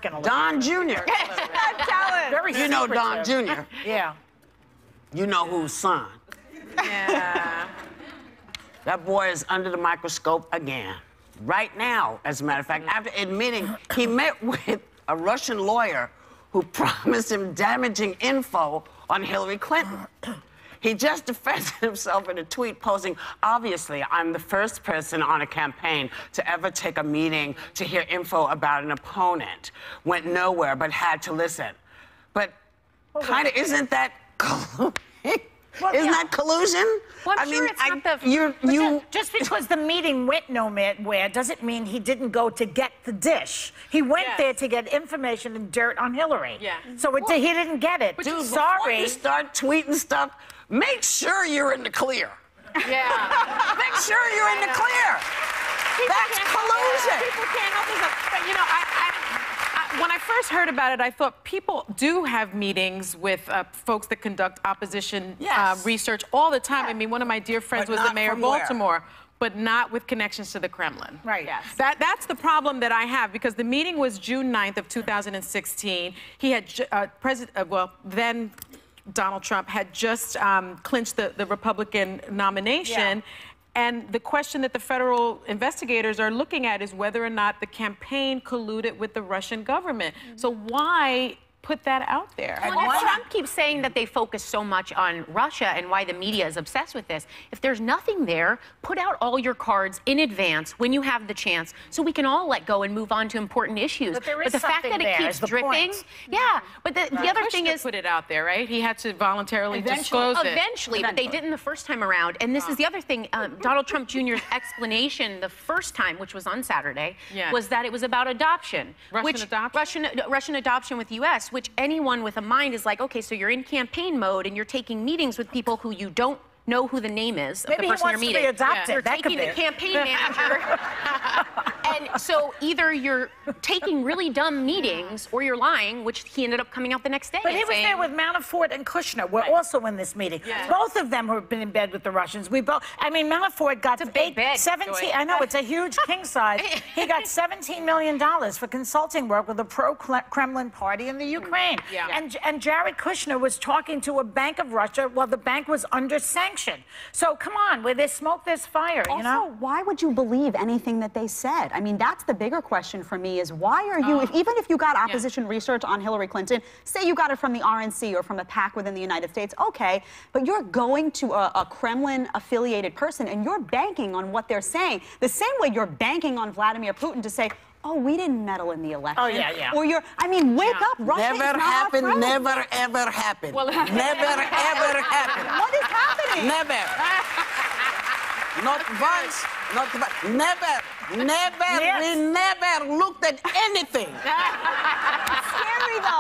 Don Jr. Very You know secretive. Don Jr. Yeah. You know whose son. Yeah. That boy is under the microscope again. Right now, as a matter of fact, after admitting he met with a Russian lawyer who promised him damaging info on Hillary Clinton. He just defended himself in a tweet posing, "Obviously, I'm the first person on a campaign to ever take a meeting to hear info about an opponent. Went nowhere, but had to listen." But kind of, isn't that isn't that collusion? Well, I'm sure it's not the... Just because the meeting went nowhere doesn't mean he didn't go to get the dish. He went there to get information and dirt on Hillary. Yeah. So he didn't get it. Dude, sorry. before you start tweeting stuff, make sure you're in the clear. Yeah. Make sure you're in the clear. That's collusion. People can't help themselves. But, you know, when I first heard about it, I thought people do have meetings with folks that conduct opposition research all the time. I mean, one of my dear friends was the mayor of Baltimore, but not with connections to the Kremlin. Right. Yes. That's the problem that I have, because the meeting was June 9th of 2016. He had, then Donald Trump had just clinched the Republican nomination. Yeah. And the question that the federal investigators are looking at is whether or not the campaign colluded with the Russian government. So why put that out there? Well, Trump keeps saying that they focus so much on Russia and why the media is obsessed with this. If there's nothing there, put out all your cards in advance when you have the chance, so we can all let go and move on to important issues. But there is the fact that it keeps dripping, But the other thing is, put it out there, right? He had to voluntarily disclose it. Eventually, but they didn't the first time around. And this is the other thing. Donald Trump Jr.'s explanation the first time, which was on Saturday, was that it was about adoption, Russian adoption with the U.S. Which anyone with a mind is like, okay, so you're in campaign mode and you're taking meetings with people who you don't know who the name is of the person you're meeting. Maybe he wants to be adopted. You're taking the campaign manager. And so either you're taking really dumb meetings or you're lying, which he ended up coming out the next day. But he was there with Manafort and Kushner. We're also in this meeting. Both of them have been in bed with the Russians. I mean, Manafort got 17. I know, it's a huge king size. He got $17 million for consulting work with a pro-Kremlin party in the Ukraine. And Jared Kushner was talking to a bank of Russia while the bank was under sanction. So come on, where there's smoke, there's fire, you know? Also, why would you believe anything that they said? I mean, that's the bigger question for me, is why are you, even if you got opposition research on Hillary Clinton, say you got it from the RNC or from a PAC within the United States, okay, but you're going to a Kremlin-affiliated person and you're banking on what they're saying, the same way you're banking on Vladimir Putin to say, oh, we didn't meddle in the election. Oh, yeah. Or I mean, wake up, Russia Never happened, never, ever happened. Well, never, ever happened. What is happening? Never. Not once, not twice. Never, we never looked at anything. Scary, though.